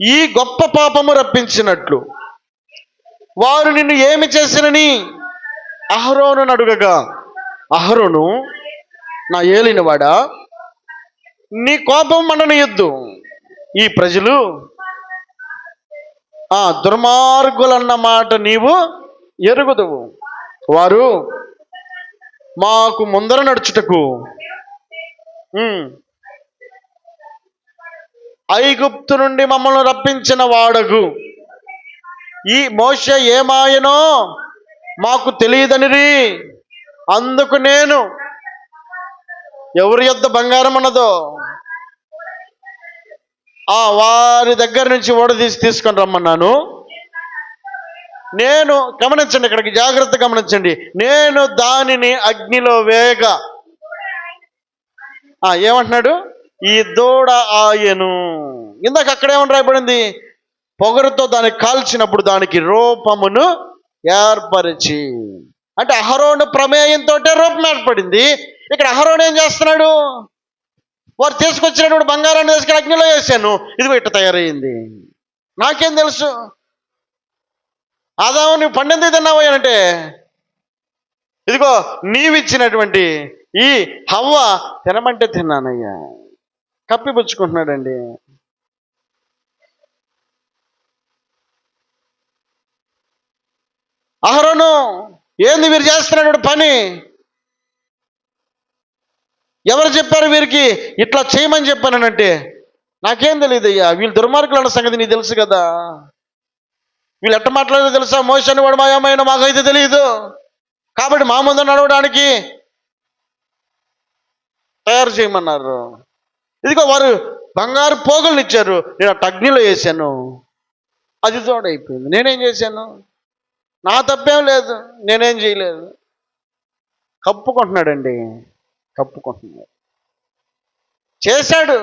ఈ గొప్ప పాపము రప్పించినట్లు వారు నిన్ను ఏమి చేసినని అహరోను అడుగగా, అహరోను, నా ఏలినవాడా, నీ కోపం మండనియొద్దు. ఈ ప్రజలు దుర్మార్గులన్న మాట నీవు ఎరుగుదువు. వారు మాకు ముందర నడుచుటకు ఐగుప్తు నుండి మమ్మల్ని రప్పించిన వాడగు ఈ మోషే ఏమాయనో మాకు తెలియదనిరి. అందుకు నేను ఎవరి యొద్ద బంగారం ఉన్నదో వారి దగ్గర నుంచి ఓడదీసి తీసుకొని రమ్మన్నాను. నేను, గమనించండి, ఇక్కడికి జాగ్రత్త గమనించండి, నేను దానిని అగ్నిలో వేగ, ఏమంటున్నాడు, ఈ దూడ ఆయను. ఇందాక అక్కడేమని రాయబడింది, పొగరుతో దాన్ని కాల్చినప్పుడు దానికి రూపమును ఏర్పరిచి. అంటే అహరోను ప్రమేయంతో రూపం ఏర్పడింది. ఇక్కడ అహరోను ఏం చేస్తున్నాడు, వారు తీసుకొచ్చినటువంటి బంగారాన్ని తీసుకుని అగ్నిలో వేసాను, ఇదిగో ఇట్ట తయారయ్యింది. నాకేం తెలుసు, ఆదాము నువ్వు పండింది తిన్నావయ్యానంటే, ఇదిగో నీవిచ్చినటువంటి ఈ హవ్వ తినమంటే తిన్నానయ్యా. కప్పిపుచ్చుకుంటున్నాడండి. అహరోను, ఏంది మీరు చేస్తున్నటువంటి పని? ఎవరు చెప్పారు వీరికి ఇట్లా చేయమని చెప్పానంటే, నాకేం తెలియదు అయ్యా, వీళ్ళు దుర్మార్గులు అన్న సంగతి నీకు తెలుసు కదా. వీళ్ళు ఎట్ట మాట్లాడేదో తెలుసా, మోషే అని వాడు మాయమైన మాకైతే తెలియదు, కాబట్టి మా ముందు నడవడానికి తయారు చేయమన్నారు. ఇదిగో వారు బంగారు పోగులను ఇచ్చారు, నేను అగ్నిలో వేసాను, అది తోడైపోయింది. నేనేం చేశాను, నా తప్పేం లేదు, నేనేం చేయలేదు. కప్పుకుంటున్నాడండి, కప్పుకుంటున్నాడు. చేశాడు,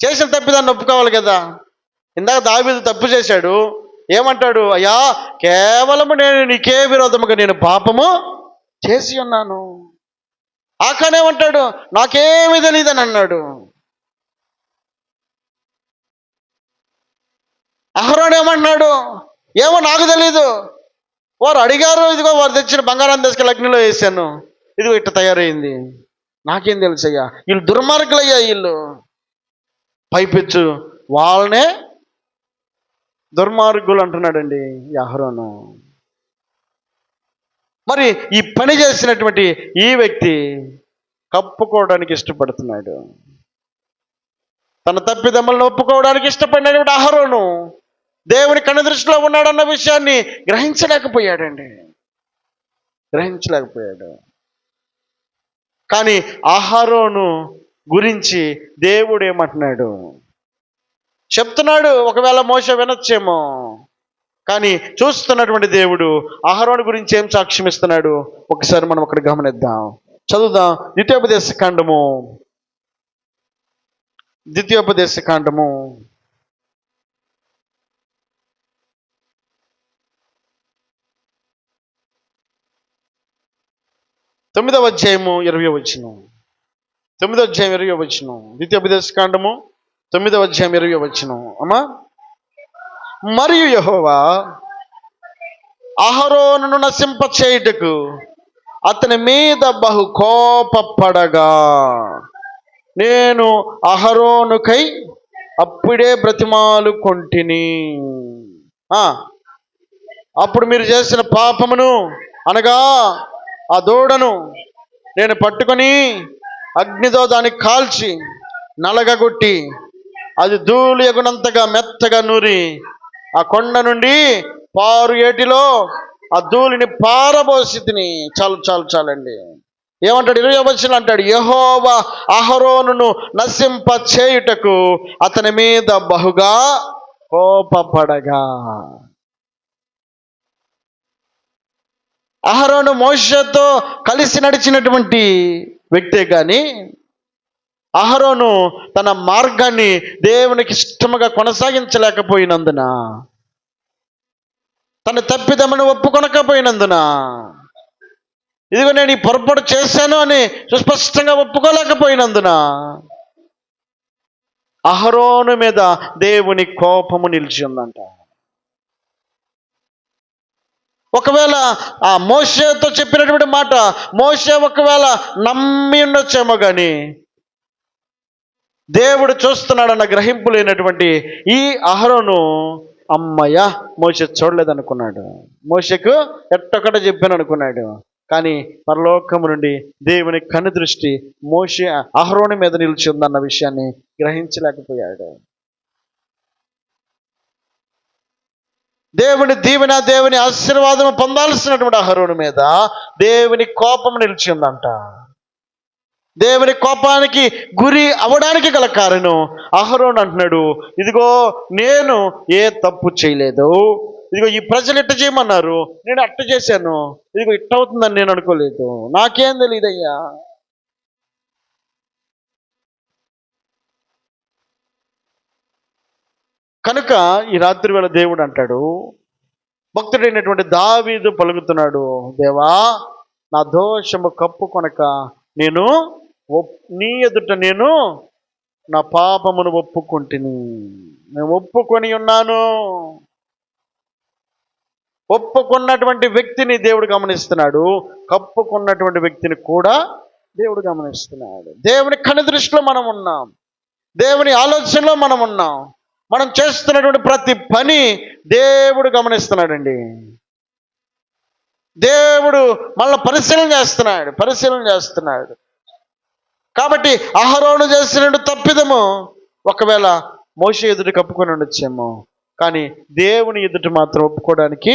చేసిన తప్పిదాన్ని ఒప్పుకోవాలి కదా. ఇందాక దావీదు తప్పు చేశాడు, ఏమంటాడు, అయ్యా కేవలము నేను నీకే విరోధముగా నేను పాపము చేసి ఉన్నాను. ఆకానేమంటాడు, నాకేమీ తెలియదని అన్నాడు. అహరోను ఏమంటున్నాడు, ఏమో నాకు తెలీదు, వారు అడిగారు, ఇదిగో వారు తెచ్చిన బంగారాన్ని తీసుకెళ్ళి అగ్నిలో వేసాను, ఇదిగో ఇట్ట తయారైంది, నాకేం తెలుసయ్యా, వీళ్ళు దుర్మార్గులయ్యా, వీళ్ళు పైపెచ్చు వాళ్ళనే దుర్మార్గులు అంటున్నాడండి అహరోను. మరి ఈ పని చేసినటువంటి ఈ వ్యక్తి కప్పుకోవడానికి ఇష్టపడుతున్నాడు, తన తప్పిదమ్మలను ఒప్పుకోవడానికి ఇష్టపడినటువంటి అహరోను దేవుని కనుదృష్టిలో ఉన్నాడన్న విషయాన్ని గ్రహించలేకపోయాడండి, గ్రహించలేకపోయాడు. కానీ అహరోను గురించి దేవుడు ఏమంటున్నాడు చెప్తున్నాడు. ఒకవేళ మోషే వినొచ్చేమో, కానీ చూస్తున్నటువంటి దేవుడు అహరోను గురించి ఏం సాక్ష్యం ఇస్తున్నాడు ఒకసారి మనం అక్కడ గమనిద్దాం. చదువుదాం. ద్వితీయోపదేశ కాండము 9వ అధ్యాయము 20వ వచనం. 9వ అధ్యాయం 20వ వచనం. ద్వితీయోపదేశ కాండము 9వ అధ్యాయం 20వ వచనం. అమ్మా, మరియు యెహోవా అహరోనును నశింప చేయుటకు అతని మీద బహు కోపపడగా నేను అహరోనుకై అప్పుడే బ్రతిమాలు కొంటిని. అప్పుడు మీరు చేసిన పాపమును అనగా ఆ దూడను నేను పట్టుకొని అగ్నితో దాన్ని కాల్చి నలగగొట్టి అది ధూళి ఎగునంతగా మెత్తగా నూరి ఆ కొండ నుండి పారు ఏటిలో ఆ ధూళిని పారబోసి తిని. చాలండి. ఏమంటాడు? 20వ వచనం అంటాడు, యెహోవా అహరోనును నశింప చేయుటకు అతని మీద బహుగా కోపపడగా. అహరోను మోషేతో కలిసి నడిచినటువంటి వ్యక్తే కానీ అహరోను తన మార్గాన్ని దేవునికి ఇష్టముగా కొనసాగించలేకపోయినందున, తన తప్పిదమ్మను ఒప్పుకొనకపోయినందున, ఇదిగో నేను ఈ పొరపాటు చేశాను అని సుస్పష్టంగా ఒప్పుకోలేకపోయినందున అహరోను మీద దేవుని కోపము నిలిచి ఉందంట. ఒకవేళ ఆ మోషేతో చెప్పినటువంటి మాట మోషే ఒకవేళ నమ్మి ఉండొచ్చేమో కానీ దేవుడు చూస్తున్నాడన్న గ్రహింపు లేనటువంటి ఈ అహరోను అమ్మయ్య మోషే చూడలేదనుకున్నాడు. మోషకు ఎట్టొకట చెప్పాను అనుకున్నాడు. కానీ పరలోకము నుండి దేవుని కను దృష్టి మోషే అహరోను మీద నిలిచి ఉందన్న విషయాన్ని గ్రహించలేకపోయాడు. దేవుని దీవెన, దేవుని ఆశీర్వాదం పొందాల్సినటువంటి అహరోను మీద దేవుని కోపం నిలిచి ఉందంట. దేవుని కోపానికి గురి అవడానికి గల కారణం అహరోను అంటున్నాడు, ఇదిగో నేను ఏ తప్పు చేయలేదు, ఇదిగో ఈ ప్రజలు ఇట్ట చేయమన్నారు, నేను అట్ట చేశాను, ఇదిగో ఇట్ట అవుతుందని నేను అనుకోలేదు, నాకేం తెలియదయ్యా. కనుక ఈ రాత్రి వేళ దేవుడు అంటాడు, భక్తుడైనటువంటి దావీదు పలుకుతున్నాడు, దేవా నా దోషము కప్పుకొనక నేను నీ ఎదుట నేను నా పాపమును ఒప్పుకుంటుని, నేను ఒప్పుకొని ఉన్నాను. ఒప్పుకున్నటువంటి వ్యక్తిని దేవుడు గమనిస్తున్నాడు, కప్పుకున్నటువంటి వ్యక్తిని కూడా దేవుడు గమనిస్తున్నాడు. దేవుని కనుదృష్టిలో మనం ఉన్నాం, దేవుని ఆలోచనలో మనం ఉన్నాం. మనం చేస్తున్నటువంటి ప్రతి పని దేవుడు గమనిస్తున్నాడండి. దేవుడు మనల్ని పరిశీలన చేస్తున్నాడు. కాబట్టి అహరోను చేసిన తప్పిదము ఒకవేళ మోషే ఎదుట కప్పుకొని ఉండొచ్చేమో, కానీ దేవుని ఎదుట మాత్రం ఒప్పుకోవడానికి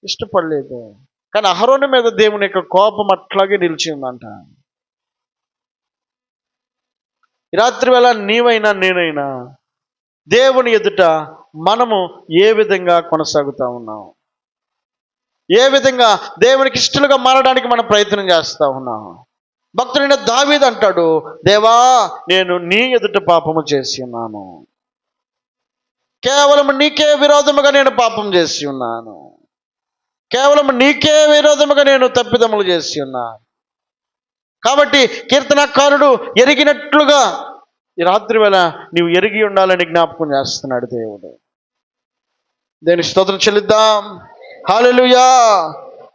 ఇష్టపడలేదు. కానీ అహరోను మీద దేవుని యొక్క కోపం అట్లాగే నిలిచి ఉందంట. ఈ రాత్రి వేళ నీవైనా నేనైనా దేవుని ఎదుట మనము ఏ విధంగా కొనసాగుతూ ఉన్నాం, ఏ విధంగా దేవునికి ఇష్టలుగా మారడానికి మనం ప్రయత్నం చేస్తూ ఉన్నాం. భక్తుడైన దావీదు అంటాడు, దేవా నేను నీ ఎదుట పాపము చేసి ఉన్నాను, కేవలం నీకే విరోధముగా నేను పాపం చేసి ఉన్నాను, కేవలం నీకే విరోధముగా నేను తప్పిదములు చేసి ఉన్నాను. కాబట్టి కీర్తనకారుడు ఎరిగినట్లుగా ఈ రాత్రి వేళ నీవు ఎరిగి ఉండాలని జ్ఞాపకం చేస్తున్నాడు దేవుడు. దేని స్తోత్రం చెల్లిద్దాం, హల్లెలూయా.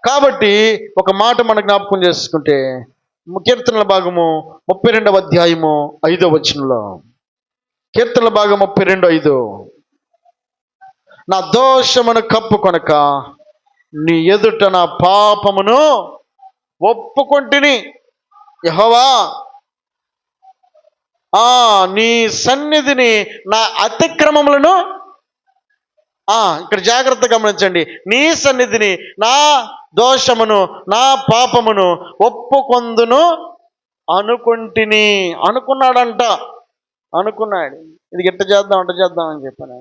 కాబట్టి ఒక మాట మనం జ్ఞాపకం చేసుకుంటే కీర్తనల భాగము 32వ అధ్యాయము 5వ వచనంలో, కీర్తనల భాగం 32:5, నా దోషమును కప్పుకొనక నీ ఎదుట నా పాపమును ఒప్పుకొంటిని, యెహోవా నీ సన్నిధిని నా అతిక్రమములను, ఇక్కడ జాగ్రత్త గమనించండి, నీ సన్నిధిని నా దోషమును నా పాపమును ఒప్పుకొందును అనుకుంటిని. అనుకున్నాడు, ఇది గిట్ట చేద్దాం అంట చేద్దాం అని చెప్పాను.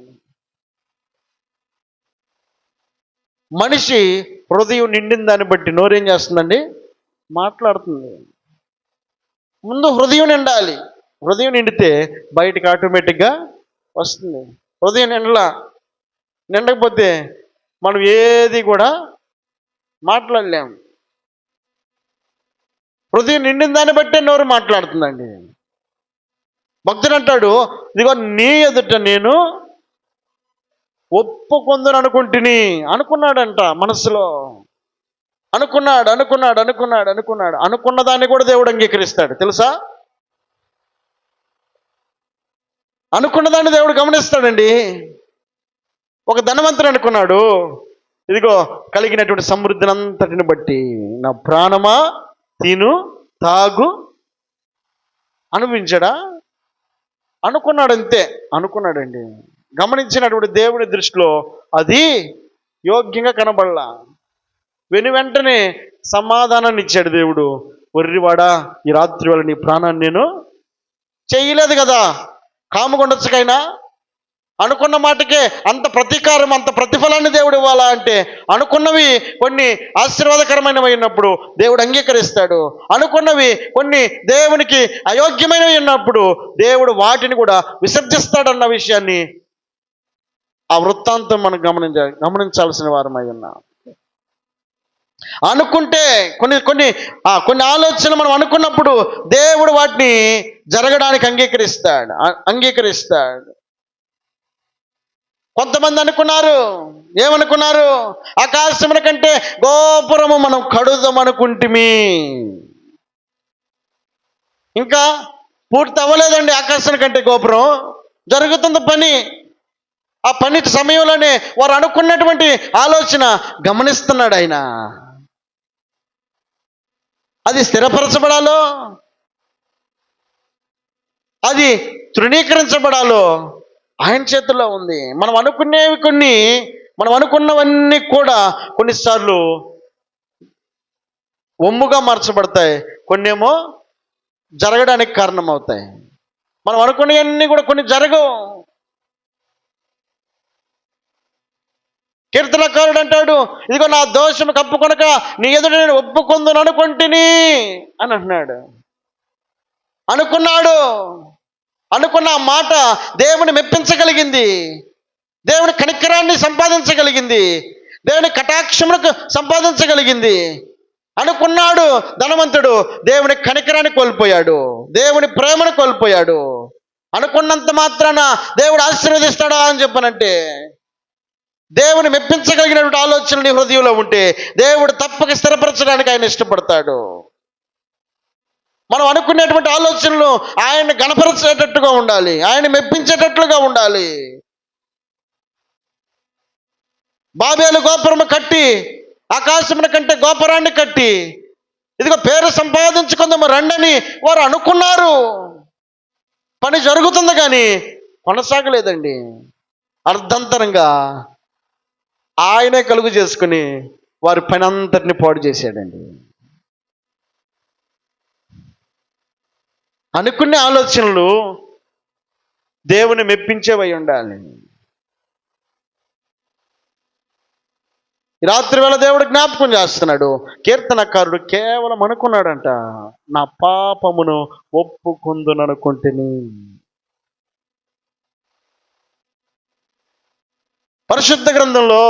మనిషి హృదయం నిండిన దాన్ని బట్టి నోరేం చేస్తుందండి, మాట్లాడుతుంది. ముందు హృదయం నిండాలి, హృదయం నిండితే బయటికి ఆటోమేటిక్గా వస్తుంది. హృదయం నిండకపోతే మనం ఏది కూడా మాట్లాడలేము. హృదయం నిండిన దాన్ని బట్టే నోరు మాట్లాడుతుందండి. భక్తుడు అంటాడు, ఇదిగో నీ ఎదుట నేను ఒప్పుకొందును అనుకున్నాడంట మనసులో. అనుకున్న దాన్ని కూడా దేవుడు అంగీకరిస్తాడు తెలుసా. అనుకున్న దాన్ని దేవుడు గమనిస్తాడండి. ఒక ధనవంతుడు అనుకున్నాడు, ఇదిగో కలిగినటువంటి సమృద్ధిని అంతటిని బట్టి నా ప్రాణమా తిను తాగు అనుభవించడా, అనుకున్నాడండి. గమనించినటువంటి దేవుని దృష్టిలో అది యోగ్యంగా కనబడలా. వెంటనే సమాధానాన్ని ఇచ్చాడు దేవుడు, ఒర్రివాడా ఈ రాత్రి వేళ నీ ప్రాణాన్ని నేను చేయలేదు కదా, కాముకొండొచ్చుకైనా అనుకున్న మాటకే అంత ప్రతీకారం, అంత ప్రతిఫలాన్ని దేవుడు ఇవ్వాలా అంటే, అనుకున్నవి కొన్ని ఆశీర్వాదకరమైనవి అయినప్పుడు దేవుడు అంగీకరిస్తాడు, అనుకున్నవి కొన్ని దేవునికి అయోగ్యమైనవి ఉన్నప్పుడు దేవుడు వాటిని కూడా విసర్జిస్తాడన్న విషయాన్ని ఆ వృత్తాంతం మనం గమనించాల్సిన వారమై ఉన్నాం. అనుకుంటే కొన్ని కొన్ని కొన్ని ఆలోచనలు మనం అనుకున్నప్పుడు దేవుడు వాటిని జరగడానికి అంగీకరిస్తాడు. కొంతమంది అనుకున్నారు, ఏమనుకున్నారు? ఆకాశమున కంటే గోపురము మనం కడుదామనుకుంటుమి. ఇంకా పూర్తి అవ్వలేదండి ఆకాశం కంటే గోపురం, జరుగుతుంది పని. ఆ పని సమయంలోనే వారు అనుకున్నటువంటి ఆలోచన గమనిస్తున్నాడు ఆయన. అది స్థిరపరచబడాలో, అది తృణీకరించబడాలో ఆయన చేతుల్లో ఉంది. మనం అనుకున్నవన్నీ కూడా కొన్నిసార్లు ఒమ్ముగా మార్చబడతాయి, కొన్నేమో జరగడానికి కారణమవుతాయి. మనం అనుకునేవన్నీ కూడా కొన్ని జరగవు. కీర్తనకారుడు అంటాడు, ఇదిగో నా దోషము కప్పుకొనక నీ ఎదుట నేను ఒప్పుకొందును అనుకుంటుని అని అంటున్నాడు. అనుకున్న ఆ మాట దేవుని మెప్పించగలిగింది, దేవుని కనికరాన్ని సంపాదించగలిగింది, దేవుని కటాక్షములకు సంపాదించగలిగింది. అనుకున్నాడు ధనవంతుడు, దేవుని కనికరాన్ని కోల్పోయాడు, దేవుని ప్రేమను కోల్పోయాడు. అనుకున్నంత మాత్రాన దేవుడు ఆశీర్వదిస్తాడా అని చెప్పనంటే, దేవుని మెప్పించగలిగినటువంటి ఆలోచనలు నీ హృదయంలో ఉంటే దేవుడు తప్పక స్థిరపరచడానికి ఆయన ఇష్టపడతాడు. మనం అనుకునేటువంటి ఆలోచనలు ఆయన గణపరిచేటట్టుగా ఉండాలి, ఆయన మెప్పించేటట్లుగా ఉండాలి. బాబేలు గోపురము కట్టి, ఆకాశమున కంటే గోపురాన్ని కట్టి, ఇదిగో పేరు సంపాదించుకుందాము రండని వారు అనుకున్నారు. పని జరుగుతుంది కానీ కొనసాగలేదండి. అర్ధంతరంగా ఆయనే కలుగు చేసుకుని వారి పని అంతటిని పాడు చేశాడండి. అనుకునే ఆలోచనలు దేవుని మెప్పించేవై ఉండాలి. రాత్రి వేళ దేవుడు జ్ఞాపకం చేస్తున్నాడు. కీర్తనకారుడు కేవలం అనుకున్నాడంట, నా పాపమును ఒప్పుకొందుననుకుంటుని. పరిశుద్ధ గ్రంథంలో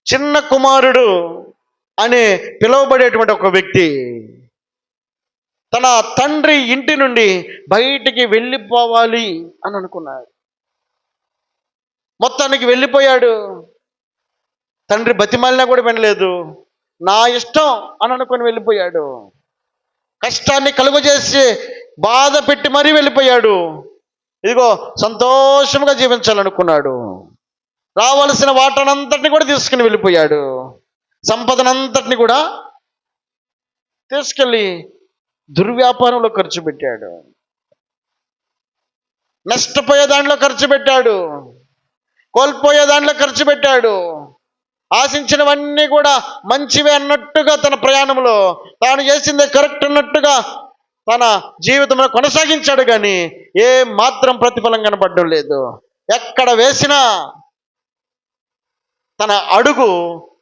చిన్న కుమారుడు అనే పిలువబడేటువంటి ఒక వ్యక్తి తన తండ్రి ఇంటి నుండి బయటికి వెళ్ళిపోవాలి అని అనుకున్నాడు. మొత్తానికి వెళ్ళిపోయాడు. తండ్రి బతిమాలినా కూడా వినలేదు, నా ఇష్టం అని అనుకుని వెళ్ళిపోయాడు. కష్టాన్ని కలుగజేసి బాధ పెట్టి మరీ వెళ్ళిపోయాడు. ఇదిగో సంతోషంగా జీవించాలనుకున్నాడు. రావలసిన వాటనంతటిని కూడా తీసుకుని వెళ్ళిపోయాడు. సంపదనంతటిని కూడా తీసుకెళ్ళి దుర్వ్యాపారంలో ఖర్చు పెట్టాడు. నష్టపోయే దాంట్లో ఖర్చు పెట్టాడు, కోల్పోయే దాంట్లో ఖర్చు పెట్టాడు. ఆశించినవన్నీ కూడా మంచివే అన్నట్టుగా తన ప్రయాణంలో తాను చేసిందే కరెక్ట్ అన్నట్టుగా తన జీవితంలో కొనసాగించాడు. కానీ ఏ మాత్రం ప్రతిఫలం కనపడడం లేదు. ఎక్కడ వేసినా తన అడుగు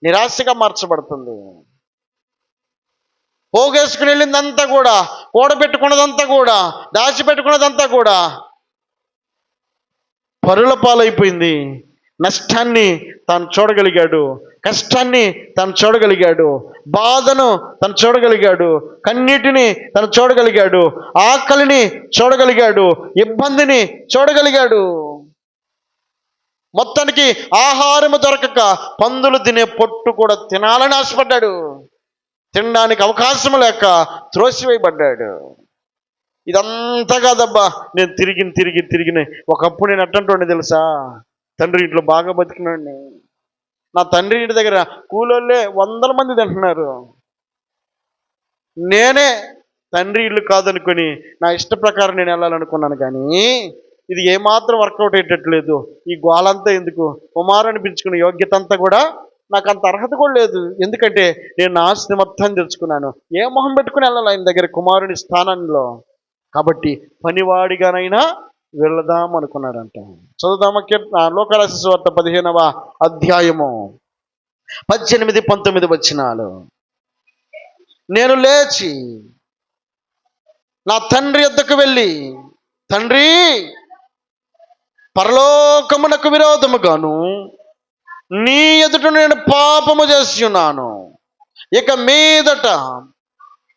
నిరాశగా మార్చబడుతుంది. పోగేసుకుని వెళ్ళిందంతా కూడా, కూడబెట్టుకున్నదంతా కూడా, దాచిపెట్టుకున్నదంతా కూడా పరుల పాలైపోయింది. నష్టాన్ని తాను చూడగలిగాడు, కష్టాన్ని తాను చూడగలిగాడు, బాధను తను చూడగలిగాడు, కన్నీటిని తను చూడగలిగాడు, ఆకలిని చూడగలిగాడు, ఇబ్బందిని చూడగలిగాడు. మొత్తానికి ఆహారము దొరకక పందులు తినే పొట్టు కూడా తినాలని ఆశపడ్డాడు. తినడానికి అవకాశం లేక త్రోసివేయబడ్డాడు. ఇదంతా కాదబ్బా, నేను తిరిగిన ఒకప్పుడు నేను అట్టంటుండే తెలుసా, తండ్రి ఇంట్లో బాగా బతికినాడిని. నా తండ్రి ఇంటి దగ్గర కూలోళ్ళే 100 మంది తింటున్నారు. నేనే తండ్రి ఇల్లు కాదనుకొని నా ఇష్ట ప్రకారం నేను వెళ్ళాలనుకున్నాను. కానీ ఇది ఏమాత్రం వర్కౌట్ అయ్యేటట్లేదు. ఈ గోలంతా ఎందుకు, కుమారుని పిలుచుకునే యోగ్యత అంతా కూడా నాకు అంత అర్హత కూడా లేదు. ఎందుకంటే నేను నా ఆస్తి మొత్తాన్ని తెచ్చుకున్నాను. ఏ మొహం పెట్టుకుని వెళ్ళాలి ఆయన దగ్గర కుమారుని స్థానంలో. కాబట్టి పనివాడిగానైనా వెళదాం అనుకున్నాడంట. చదువుదామా లోకరాశి సువార్త 15వ అధ్యాయము 18-19 వచనాలు. నేను లేచి నా తండ్రి యొద్దకు వెళ్ళి, తండ్రి, పరలోకమునకు విరోధముగాను నీ ఎదుట నేను పాపము చేసి ఉన్నాను. ఇక మీదట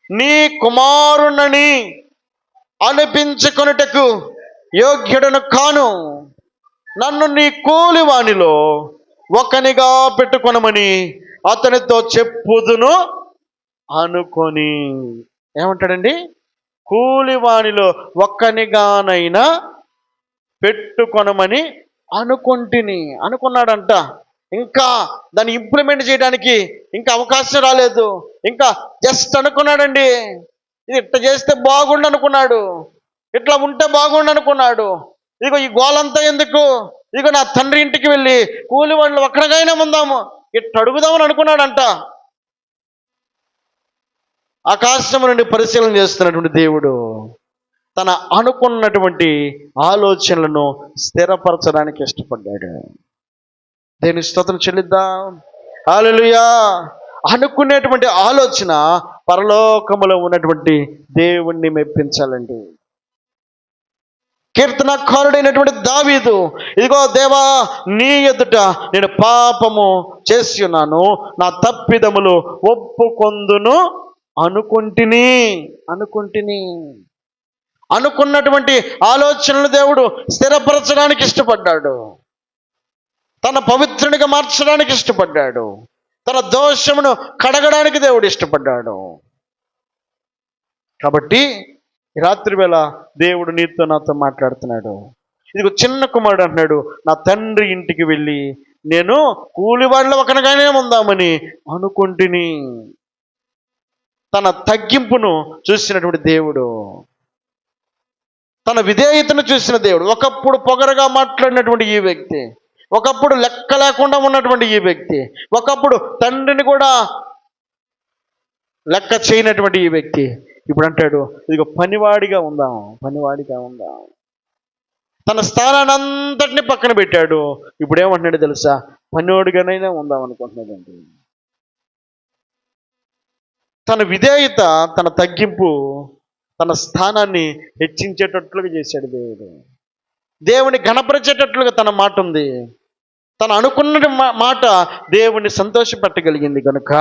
నీ కుమారుణ్ణి అనిపించుకొనుటకు యోగ్యుడను కాను, నన్ను నీ కూలివానిలో ఒకనిగా పెట్టుకొనమని అతనితో చెప్పుదును అనుకొని. ఏమంటాడండి? కూలివానిలో ఒక్కనిగానైనా పెట్టుకొనమని అనుకున్నాడంట. ఇంకా దాన్ని ఇంప్లిమెంట్ చేయడానికి ఇంకా అవకాశం రాలేదు. ఇంకా జస్ట్ అనుకున్నాడండి. ఇది ఇట్లా చేస్తే బాగుండు అనుకున్నాడు, ఇట్లా ఉంటే బాగుండు అనుకున్నాడు. ఇదిగో ఈ గోలంతా ఎందుకు, ఇదిగో నా తండ్రి ఇంటికి వెళ్ళి కూలి వాళ్ళు ఒక్కడికైనా ఉందాము, ఇట్లా అడుగుదామని అనుకున్నాడంట. ఆకాశం నుండి పరిశీలన చేస్తున్నటువంటి దేవుడు తన అనుకున్నటువంటి ఆలోచనలను స్థిరపరచడానికి ఇష్టపడ్డాడు. దేని స్తోత్రం చెల్లిద్దాం. హల్లెలూయా. అనుకునేటువంటి ఆలోచన పరలోకములో ఉన్నటువంటి దేవుణ్ణి మెప్పించాలండి. కీర్తనకారుడైనటువంటి దావీదు, ఇదిగో దేవా, నీ ఎదుట నేను పాపము చేసి ఉన్నాను, నా తప్పిదములు ఒప్పుకొందును అనుకుంటిని. అనుకున్నటువంటి ఆలోచనలు దేవుడు స్థిరపరచడానికి ఇష్టపడ్డాడు. తన పవిత్రునిగా మార్చడానికి ఇష్టపడ్డాడు. తన దోషమును కడగడానికి దేవుడు ఇష్టపడ్డాడు. కాబట్టి రాత్రి వేళ దేవుడు నీతో నాతో మాట్లాడుతున్నాడు. ఇదిగో చిన్న కుమారుడు అంటున్నాడు, నా తండ్రి ఇంటికి వెళ్ళి నేను కూలివాళ్ళ ఒకనగానే ఉందామని అనుకుంటుని. తన తగ్గింపును చూసినటువంటి దేవుడు, తన విధేయతను చూసిన దేవుడు. ఒకప్పుడు పొగరగా మాట్లాడినటువంటి ఈ వ్యక్తి, ఒకప్పుడు లెక్క లేకుండా ఉన్నటువంటి ఈ వ్యక్తి, ఒకప్పుడు తండ్రిని కూడా లెక్క చేయనటువంటి ఈ వ్యక్తి ఇప్పుడు అంటాడు, ఇదిగో పనివాడిగా ఉందాం. తన స్థానాన్ని అంతటిని పక్కన పెట్టాడు. ఇప్పుడు ఏమంటున్నాడు తెలుసా? పనివాడిగానైనా ఉందాం అనుకుంటున్నాడండి. తన విధేయత, తన తగ్గింపు తన స్థానాన్ని హెచ్చించేటట్లుగా చేశాడు దేవుడు. దేవుని ఘనపరిచేటట్లుగా తన మాట ఉంది. తను అనుకున్న మాట దేవుణ్ణి సంతోషపెట్టగలిగింది కనుక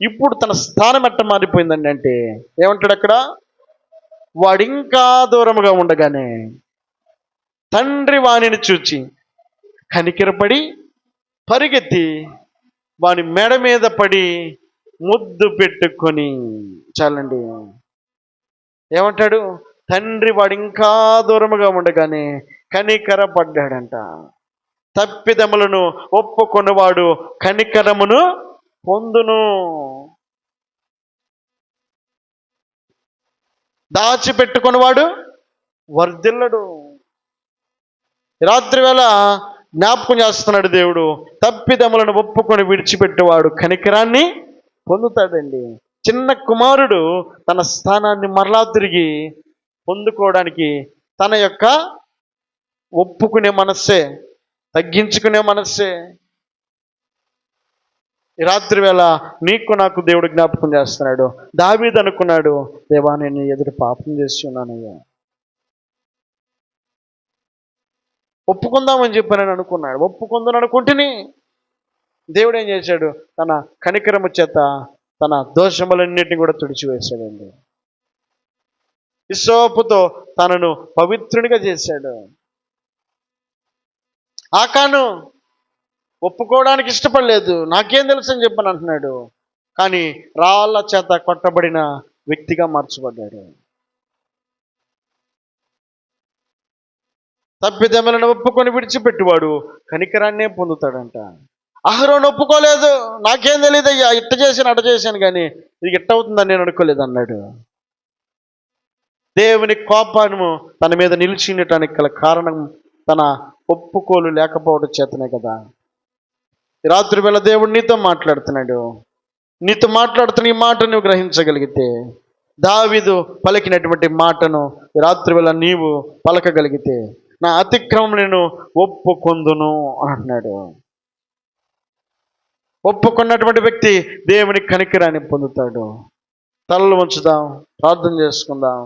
ఇప్పుడు తన స్థానం ఎట్ట మారిపోయిందండి అంటే ఏమంటాడు అక్కడ? వాడింకా దూరముగా ఉండగానే తండ్రి వాణిని చూచి కనికిరపడి పరిగెత్తి వాని మెడ మీద పడి ముద్దు పెట్టుకొని. చాలండి. ఏమంటాడు? తండ్రి వాడింకా దూరముగా ఉండగానే కనికర పడ్డాడంట. తప్పిదములను ఒప్పుకొన్నవాడు కనికరమును పొందును, దాచిపెట్టుకున్నవాడు వర్ధిల్లడు. రాత్రి వేళ జ్ఞాపకం చేస్తున్నాడు దేవుడు, తప్పిదములను ఒప్పుకొని విడిచిపెట్టేవాడు కనికరాన్ని పొందుతాడండి. చిన్న కుమారుడు తన స్థానాన్ని మరలా తిరిగి పొందుకోవడానికి తన యొక్క ఒప్పుకునే మనస్సే, తగ్గించుకునే మనస్సే. ఈ రాత్రి వేళ నీకు నాకు దేవుడు జ్ఞాపకం చేస్తున్నాడు. దావీదు అనుకున్నాడు, దేవా నేను ఎదురు పాపం చేసి ఉన్నానయ్యా, ఒప్పుకుందామని చెప్పానని అనుకున్నాడు. ఒప్పుకుందాను అనుకుంటుని దేవుడు ఏం చేశాడు? తన కనికరము చేత తన దోషములన్నిటిని కూడా తుడిచివేశాడండి. హిస్సోపుతో తనను పవిత్రునిగా చేశాడు. ఆకాను ఒప్పుకోవడానికి ఇష్టపడలేదు. నాకేం తెలుసు అని చెప్పని అంటున్నాడు. కానీ రాళ్ళ చేత కొట్టబడిన వ్యక్తిగా మార్చబడ్డాడు. తప్పిదములను ఒప్పుకొని విడిచిపెట్టువాడు కనికరాన్నే పొందుతాడంట. అహరోను ఒప్పుకోలేదు. నాకేం తెలియదు అయ్యా, ఇట్ట చేశాను అట్ట చేశాను, కానీ ఇది ఇట్ట అవుతుందని నేను అనుకోలేదు అన్నాడు. దేవుని కోపాను తన మీద నిలిచినటానికి గల కారణం తన ఒప్పుకోలు లేకపోవడం చేతనే కదా. రాత్రి వేళ దేవుడు నీతో మాట్లాడుతున్నాడు. నీతో మాట్లాడుతున్న ఈ మాట నువ్వు గ్రహించగలిగితే, దావీదు పలికినటువంటి మాటను రాత్రి వేళ నీవు పలకగలిగితే, నా అతిక్రమం నేను ఒప్పుకొందును అంటున్నాడు. ఒప్పుకున్నటువంటి వ్యక్తి దేవుని కనికరాన్ని పొందుతాడు. తలలు ఉంచుదాం, ప్రార్థన చేసుకుందాం.